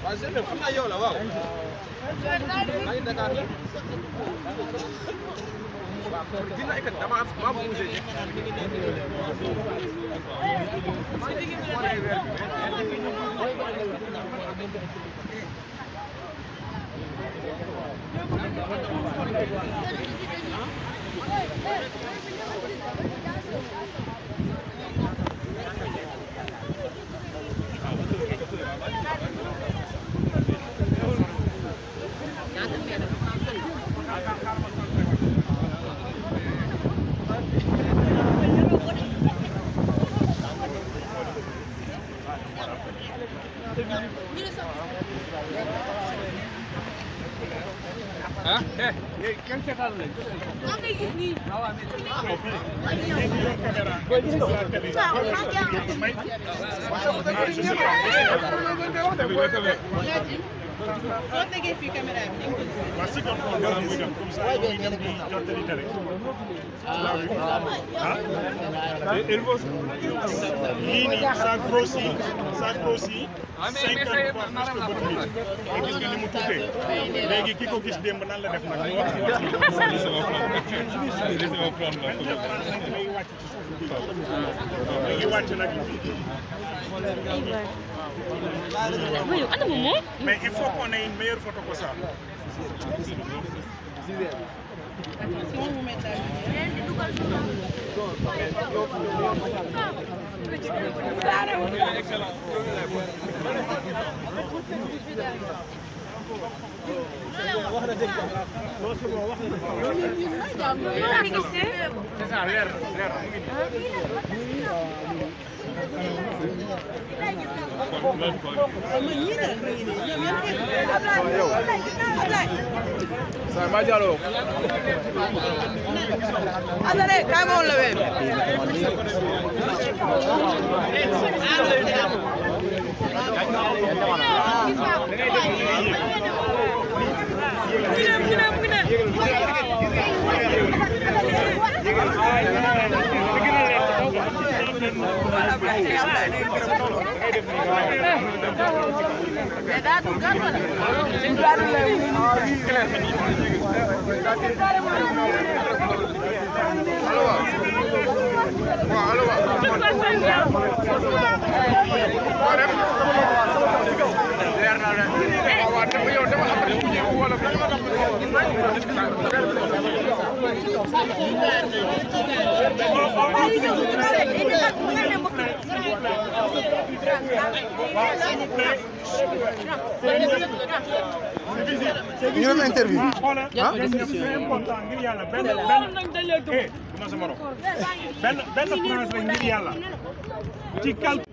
waaw sëñ bi xam naa yow la waaw. maa ngi Dakar la. waaw dina kat dama bougé ji. ah eh kan seetaan lañ maa ngi gis nii soo tegee fii caméra bi waaw si comme ça muy dem di jottali rek lii nii ça grossit 50 fois plus que bët bi te gis nga ni mu tuutee léegi ki ko gis démb nan la def nag ñu wax léegi wàcc nag mais il faut qu'on ait une meilleure photo que ça. Saya ma jalo. Adare kay mo la wé. Ñu def interview. C'est important ngir yàlla benn France rek ngir yàlla ci calcul